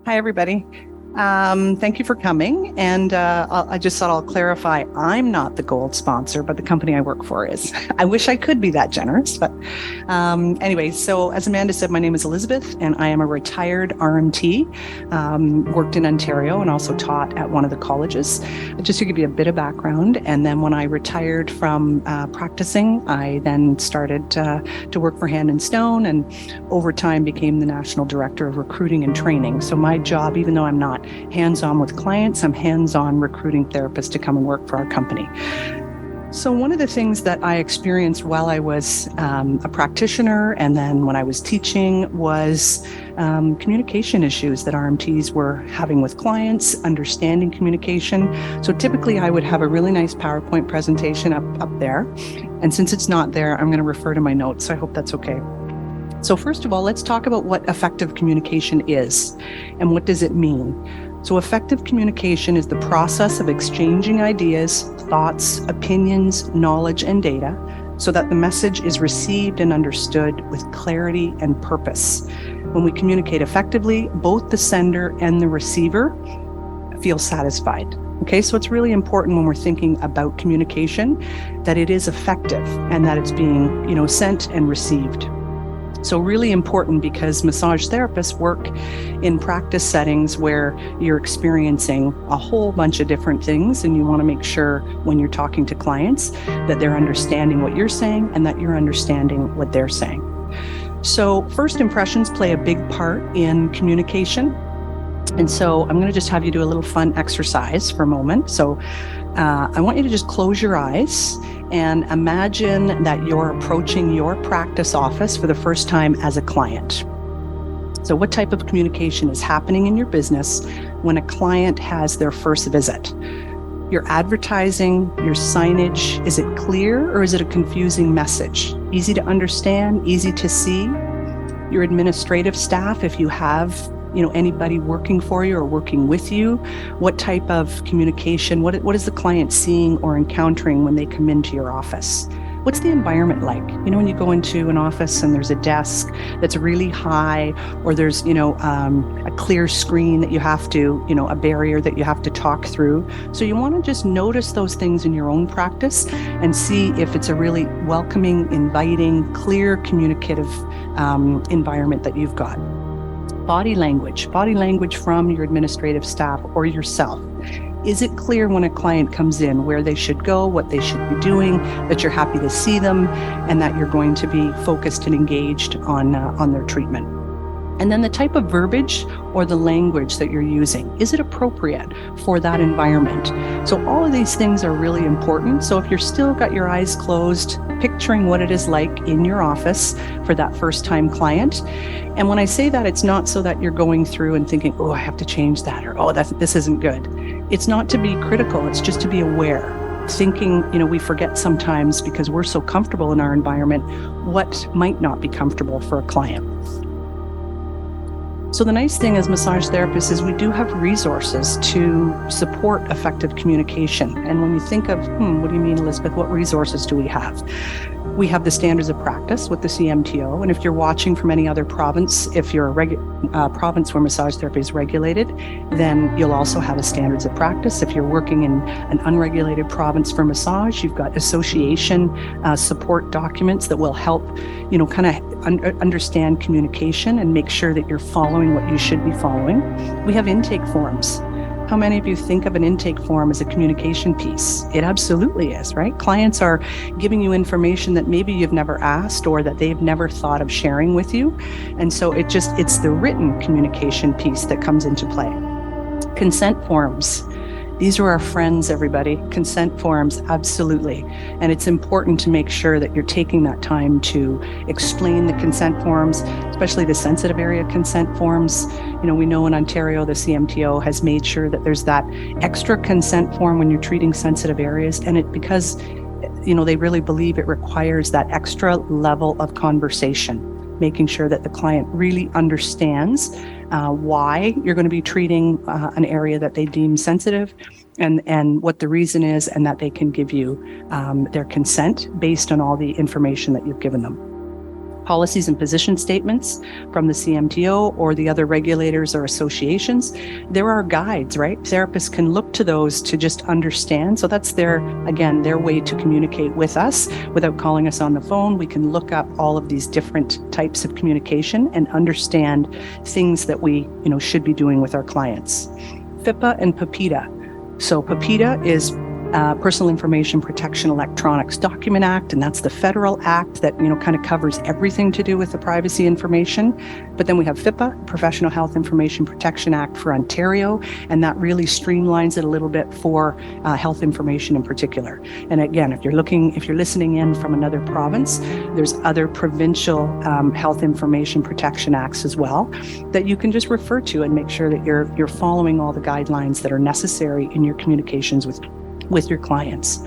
Hi, everybody. Thank you for coming. And I just thought I'll clarify, I'm not the gold sponsor, but the company I work for is. I wish I could be that generous, but anyway, so as Amanda said, my name is Elizabeth, and I am a retired RMT, worked in Ontario and also taught at one of the colleges. Just to give you a bit of background, and then when I retired from practicing, I then started to work for Hand and Stone, and over time became the National Director of Recruiting and Training. So my job, even though I'm not hands-on with clients, I'm hands-on recruiting therapists to come and work for our company. So one of the things that I experienced while I was a practitioner and then when I was teaching was communication issues that RMTs were having with clients, understanding communication. So typically I would have a really nice PowerPoint presentation up there. And since it's not there, I'm going to refer to my notes. So I hope that's okay. So first of all, let's talk about what effective communication is and what does it mean. So effective communication is the process of exchanging ideas, thoughts, opinions, knowledge, and data so that the message is received and understood with clarity and purpose. When we communicate effectively, both the sender and the receiver feel satisfied. Okay, so it's really important when we're thinking about communication that it is effective and that it's being, sent and received. So really important because massage therapists work in practice settings where you're experiencing a whole bunch of different things, and you want to make sure when you're talking to clients that they're understanding what you're saying and that you're understanding what they're saying. So first impressions play a big part in communication. And so I'm going to just have you do a little fun exercise for a moment. So I want you to just close your eyes and imagine that you're approaching your practice office for the first time as a client. So what type of communication is happening in your business when a client has their first visit? Your advertising, your signage, is it clear or is it a confusing message? Easy to understand, easy to see? Your administrative staff, if you have anybody working for you or working with you, what type of communication, what is the client seeing or encountering when they come into your office? What's the environment like? When you go into an office and there's a desk that's really high, or there's, a clear screen that you have to, a barrier that you have to talk through. So you want to just notice those things in your own practice and see if it's a really welcoming, inviting, clear, communicative environment that you've got. Body language from your administrative staff or yourself. Is it clear when a client comes in where they should go, what they should be doing, that you're happy to see them, and that you're going to be focused and engaged on their treatment? And then the type of verbiage or the language that you're using, is it appropriate for that environment? So all of these things are really important. So if you're still got your eyes closed, picturing what it is like in your office for that first time client. And when I say that, it's not so that you're going through and thinking, oh, I have to change that, or this isn't good. It's not to be critical, it's just to be aware. Thinking, we forget sometimes because we're so comfortable in our environment, what might not be comfortable for a client. So the nice thing as massage therapists is we do have resources to support effective communication. And when you think of, what do you mean, Elizabeth? What resources do we have? We have the standards of practice with the CMTO. And if you're watching from any other province, if you're a province where massage therapy is regulated, then you'll also have a standards of practice. If you're working in an unregulated province for massage, you've got association support documents that will help, understand communication and make sure that you're following what you should be following. We have intake forms. How many of you think of an intake form as a communication piece? It absolutely is, right? Clients are giving you information that maybe you've never asked or that they've never thought of sharing with you. And so it's the written communication piece that comes into play. Consent forms. These are our friends, everybody. Consent forms, absolutely. And it's important to make sure that you're taking that time to explain the consent forms, especially the sensitive area consent forms. We know in Ontario, the CMTO has made sure that there's that extra consent form when you're treating sensitive areas. And because they really believe it requires that extra level of conversation, making sure that the client really understands why you're going to be treating an area that they deem sensitive and what the reason is, and that they can give you their consent based on all the information that you've given them. policies and position statements from the CMTO or the other regulators or associations. There are guides, right? Therapists can look to those to just understand. So that's their way to communicate with us without calling us on the phone. We can look up all of these different types of communication and understand things that we, should be doing with our clients. FIPA and PIPEDA. So PIPEDA is Personal Information Protection Electronics Document Act, and that's the federal act that kind of covers everything to do with the privacy information. But then we have FIPA, Professional Health Information Protection Act for Ontario, and that really streamlines it a little bit for health information in particular. And again, if you're listening in from another province, there's other provincial health information protection acts as well that you can just refer to and make sure that you're following all the guidelines that are necessary in your communications with your clients.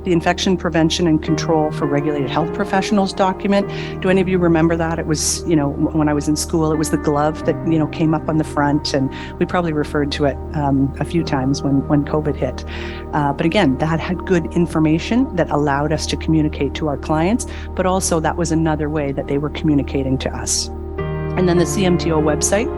The Infection Prevention and Control for Regulated Health Professionals document. Do any of you remember that? It was, when I was in school, it was the glove that, came up on the front, and we probably referred to it a few times when COVID hit. But again, that had good information that allowed us to communicate to our clients, but also that was another way that they were communicating to us. And then the CMTO website.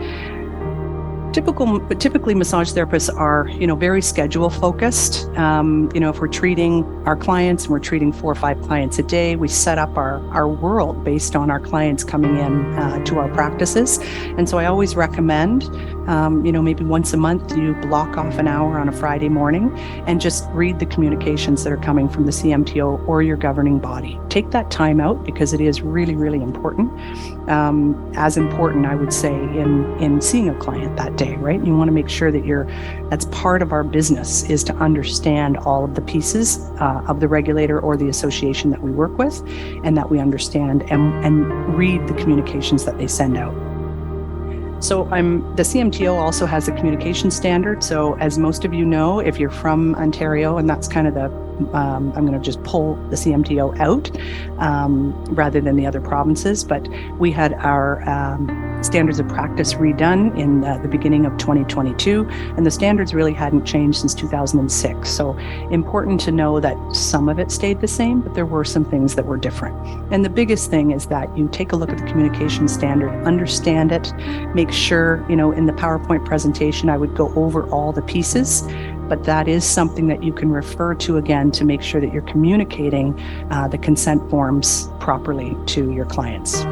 Typically, massage therapists are, very schedule focused. If we're treating our clients and we're treating 4 or 5 clients a day, we set up our world based on our clients coming in to our practices. And so I always recommend, maybe once a month you block off an hour on a Friday morning and just read the communications that are coming from the CMTO or your governing body. Take that time out because it is really, really important. As important, I would say, in seeing a client that day, right? You want to make sure that that's part of our business, is to understand all of the pieces of the regulator or the association that we work with, and that we understand and read the communications that they send out. So the CMTO also has a communication standard. So as most of you know, if you're from Ontario, and that's kind of I'm going to just pull the CMTO out rather than the other provinces, but we had our standards of practice redone in the beginning of 2022, and the standards really hadn't changed since 2006. So important to know that some of it stayed the same, but there were some things that were different. And the biggest thing is that you take a look at the communication standard, understand it, make sure, in the PowerPoint presentation, I would go over all the pieces, but that is something that you can refer to again to make sure that you're communicating the consent forms properly to your clients.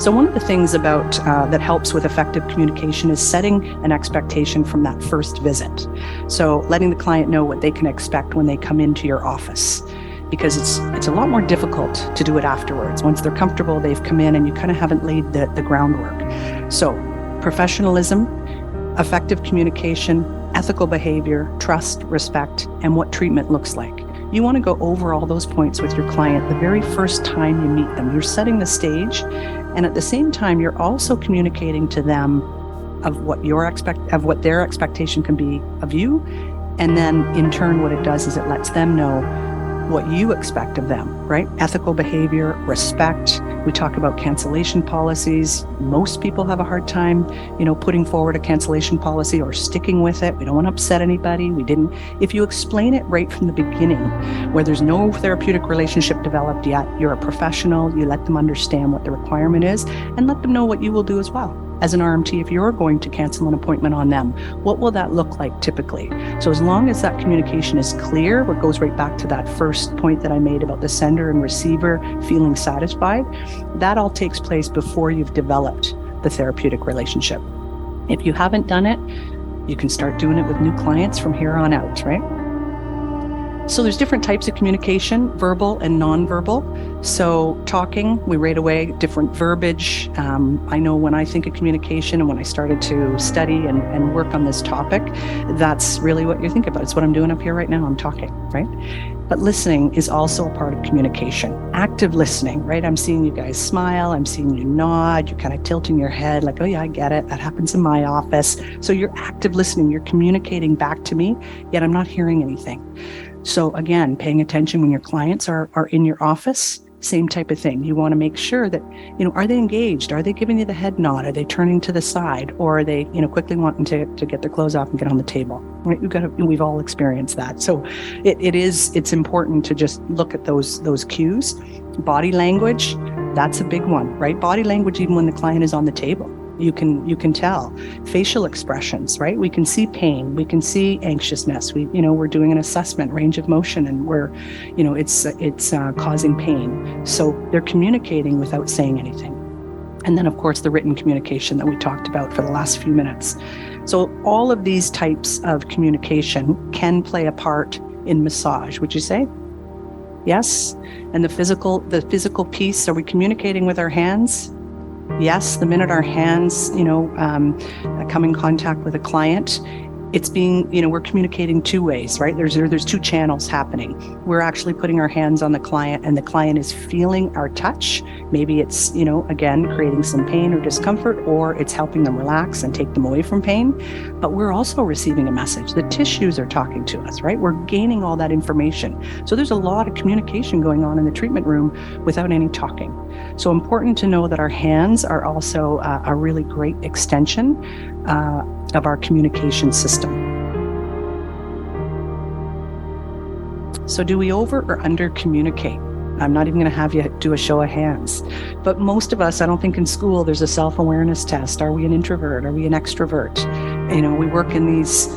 So one of the things about that helps with effective communication is setting an expectation from that first visit. So letting the client know what they can expect when they come into your office, because it's a lot more difficult to do it afterwards. Once they're comfortable, they've come in and you kind of haven't laid the groundwork. So professionalism, effective communication, ethical behavior, trust, respect, and what treatment looks like. You want to go over all those points with your client the very first time you meet them. You're setting the stage, and at the same time, you're also communicating to them of what their expectation can be of you. And then in turn, what it does is it lets them know what you expect of them, right? Ethical behavior, respect. We talk about cancellation policies. Most people have a hard time, putting forward a cancellation policy or sticking with it. We don't want to upset anybody. If you explain it right from the beginning, where there's no therapeutic relationship developed yet, you're a professional, you let them understand what the requirement is and let them know what you will do as well. As an RMT, if you're going to cancel an appointment on them, what will that look like typically? So as long as that communication is clear, what goes right back to that first point that I made about the sender and receiver feeling satisfied, that all takes place before you've developed the therapeutic relationship. If you haven't done it, you can start doing it with new clients from here on out, right? So there's different types of communication, verbal and nonverbal. So talking, we rate away different verbiage. I know when I think of communication and when I started to study and work on this topic, that's really what you think about. It's what I'm doing up here right now. I'm talking, right? But listening is also a part of communication. Active listening, right? I'm seeing you guys smile. I'm seeing you nod. You're kind of tilting your head like, oh yeah, I get it. That happens in my office. So you're active listening. You're communicating back to me, yet I'm not hearing anything. So again, paying attention when your clients are in your office, same type of thing. You want to make sure that, are they engaged? Are they giving you the head nod? Are they turning to the side? Or are they, quickly wanting to get their clothes off and get on the table? Right? We've all experienced that. So it's important to just look at those cues. Body language, That's a big one, right? Body language, even when the client is on the table. You can tell. Facial expressions, right? We can see pain, we can see anxiousness. We're doing an assessment, range of motion, and it's causing pain. So they're communicating without saying anything. And then, of course, the written communication that we talked about for the last few minutes. So all of these types of communication can play a part in massage, would you say? Yes. And the physical piece, are we communicating with our hands? Yes, the minute our hands, come in contact with a client, it's we're communicating two ways, right? There's two channels happening. We're actually putting our hands on the client, and the client is feeling our touch. Maybe it's, again, creating some pain or discomfort, or it's helping them relax and take them away from pain. But we're also receiving a message. The tissues are talking to us, right? We're gaining all that information. So there's a lot of communication going on in the treatment room without any talking. So important to know that our hands are also a really great extension of our communication system. So do we over or under communicate? I'm not even going to have you do a show of hands. But most of us, I don't think in school there's a self-awareness test. Are we an introvert? Are we an extrovert? We work in these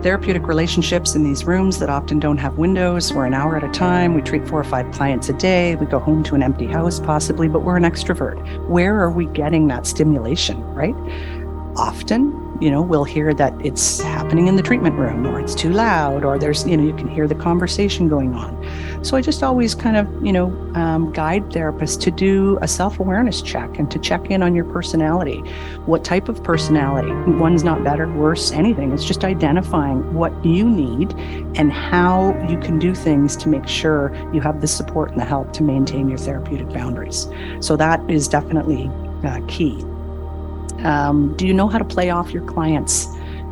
therapeutic relationships in these rooms that often don't have windows. We're an hour at a time. We treat 4 or 5 clients a day. We go home to an empty house possibly, but we're an extrovert. Where are we getting that stimulation, right? Often, we'll hear that it's happening in the treatment room, or it's too loud, or there's, you can hear the conversation going on. So I just always kind of, guide therapists to do a self-awareness check and to check in on your personality. What type of personality? One's not better, worse, anything. It's just identifying what you need and how you can do things to make sure you have the support and the help to maintain your therapeutic boundaries. So that is definitely key. Do you know how to play off your clients?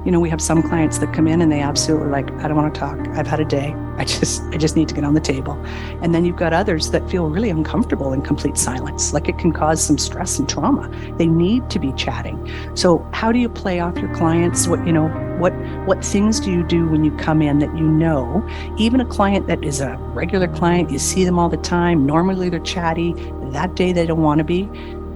We have some clients that come in and they absolutely I don't want to talk. I've had a day. I just need to get on the table. And then you've got others that feel really uncomfortable in complete silence. It can cause some stress and trauma. They need to be chatting. So how do you play off your clients? What things do you do when you come in that even a client that is a regular client, you see them all the time, normally they're chatty, that day they don't want to be.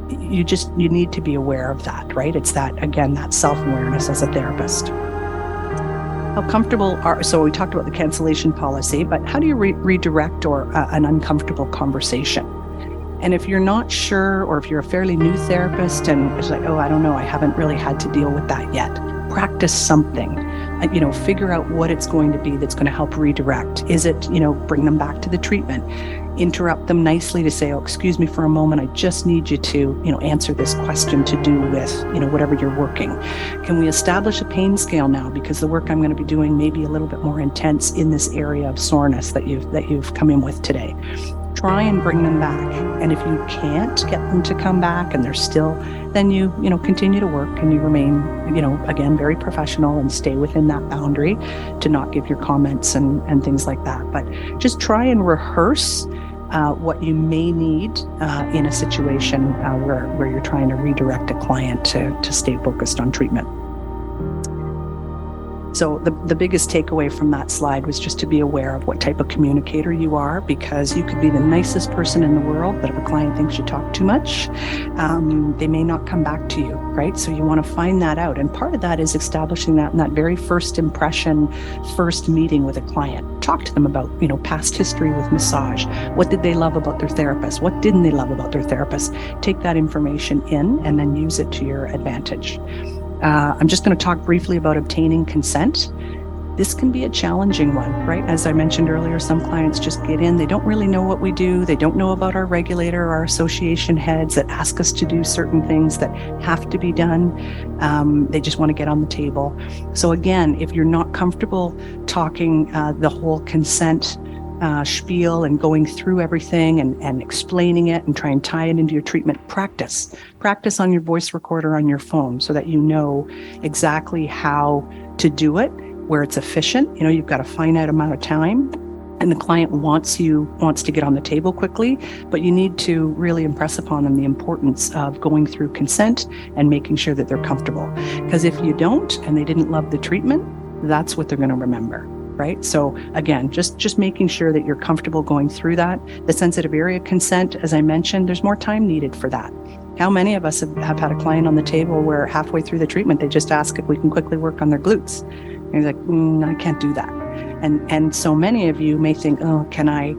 You need to be aware of that, right? It's that self-awareness as a therapist. How comfortable so we talked about the cancellation policy, but how do you redirect an uncomfortable conversation? And if you're not sure, or if you're a fairly new therapist and it's I don't know, I haven't really had to deal with that yet, practice something. Figure out what it's going to be that's going to help redirect. Is it, bring them back to the treatment? Interrupt them nicely to say, excuse me for a moment, I just need you to, answer this question to do with, whatever you're working. Can we establish a pain scale now? Because the work I'm going to be doing may be a little bit more intense in this area of soreness that you've come in with today. Try and bring them back. And if you can't get them to come back and they're still, then you continue to work and you remain, again, very professional and stay within that boundary to not give your comments and things like that. But just try and rehearse what you may need in a situation where you're trying to redirect a client to stay focused on treatment. So the biggest takeaway from that slide was just to be aware of what type of communicator you are, because you could be the nicest person in the world, but if a client thinks you talk too much, they may not come back to you, right? So you want to find that out. And part of that is establishing that in that very first impression, first meeting with a client. Talk to them about, past history with massage. What did they love about their therapist? What didn't they love about their therapist? Take that information in and then use it to your advantage. I'm just going to talk briefly about obtaining consent. This can be a challenging one, right? As I mentioned earlier, some clients just get in, they don't really know what we do. They don't know about our regulator or our association heads that ask us to do certain things that have to be done. They just want to get on the table. So again, if you're not comfortable talking the whole consent spiel and going through everything and explaining it and try and tie it into your treatment, practice on your voice recorder on your phone so that you know exactly how to do it, where it's efficient. You've got a finite amount of time and the client wants to get on the table quickly, but you need to really impress upon them the importance of going through consent and making sure that they're comfortable. Because if you don't and they didn't love the treatment, that's what they're going to remember. right? So again, just making sure that you're comfortable going through that. The sensitive area consent, as I mentioned, there's more time needed for that. How many of us have had a client on the table where halfway through the treatment, they just ask if we can quickly work on their glutes? And he's like, I can't do that. And so many of you may think, oh, can I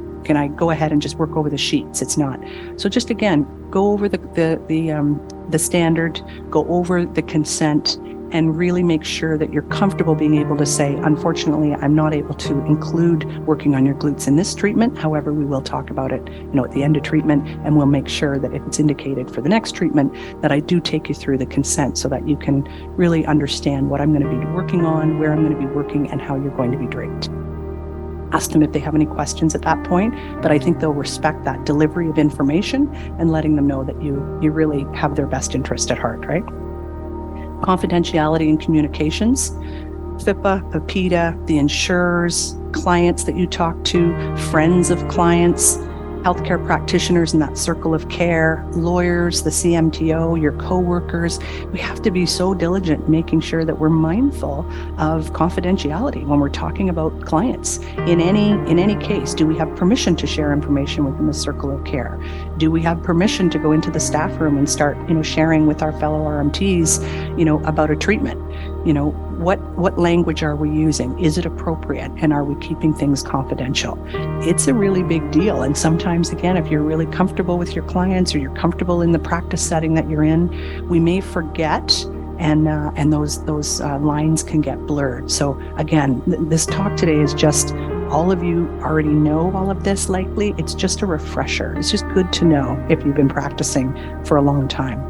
go ahead and just work over the sheets? It's not. So just again, go over the standard, go over the consent, and really make sure that you're comfortable being able to say, unfortunately, I'm not able to include working on your glutes in this treatment. However, we will talk about it, at the end of treatment, and we'll make sure that if it's indicated for the next treatment, that I do take you through the consent so that you can really understand what I'm going to be working on, where I'm going to be working, and how you're going to be draped. Ask them if they have any questions at that point, but I think they'll respect that delivery of information and letting them know that you really have their best interest at heart, right? Confidentiality in communications, FIPA, PIPEDA, the insurers, clients that you talk to, friends of clients, healthcare practitioners in that circle of care, lawyers, the CMTO, your coworkers. We have to be so diligent making sure that we're mindful of confidentiality when we're talking about clients. In any case, do we have permission to share information within the circle of care? Do we have permission to go into the staff room and start, sharing with our fellow RMTs, about a treatment? What language are we using? Is it appropriate? And are we keeping things confidential? It's a really big deal. And sometimes, again, if you're really comfortable with your clients or you're comfortable in the practice setting that you're in, we may forget, and those lines can get blurred. So again, this talk today is just, all of you already know all of this likely. It's just a refresher. It's just good to know if you've been practicing for a long time.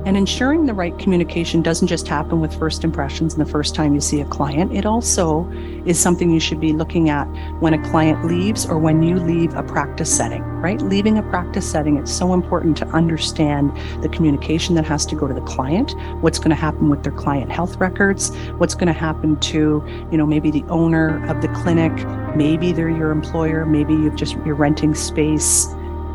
And ensuring the right communication doesn't just happen with first impressions and the first time you see a client. It also is something you should be looking at when a client leaves or when you leave a practice setting, right? Leaving a practice setting, it's so important to understand the communication that has to go to the client, what's going to happen with their client health records, what's going to happen to, maybe the owner of the clinic, maybe they're your employer, maybe you're renting space.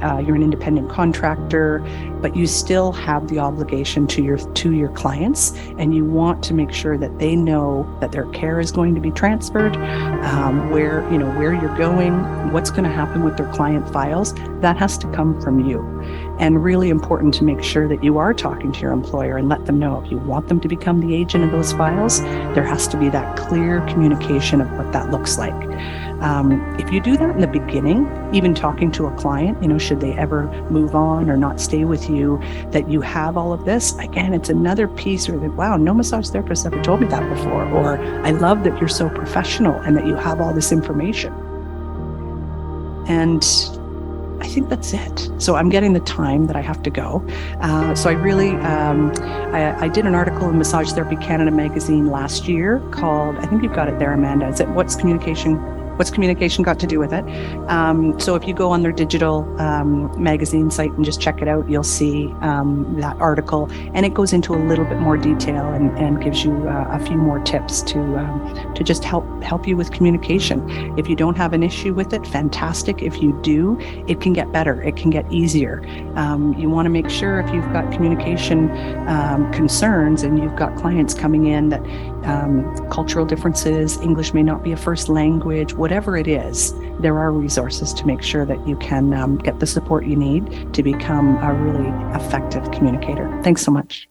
You're an independent contractor, but you still have the obligation to your clients, and you want to make sure that they know that their care is going to be transferred, where you're going, what's going to happen with their client files. That has to come from you. And really important to make sure that you are talking to your employer and let them know if you want them to become the agent of those files, there has to be that clear communication of what that looks like. If you do that in the beginning, even talking to a client, should they ever move on or not stay with you, that you have all of this, again, it's another piece where wow, no massage therapist ever told me that before, or I love that you're so professional and that you have all this information. And I think that's it. So I'm getting the time that I have to go. So I really, I did an article in Massage Therapy Canada magazine last year called, I think you've got it there, Amanda, is it What's Communication Got to Do with It? So if you go on their digital magazine site and just check it out, you'll see that article, and it goes into a little bit more detail and gives you a few more tips to just help you with communication. If you don't have an issue with it, fantastic. If you do, it can get better. It can get easier. You want to make sure if you've got communication concerns and you've got clients coming in that cultural differences, English may not be a first language, whatever it is, there are resources to make sure that you can get the support you need to become a really effective communicator. Thanks so much.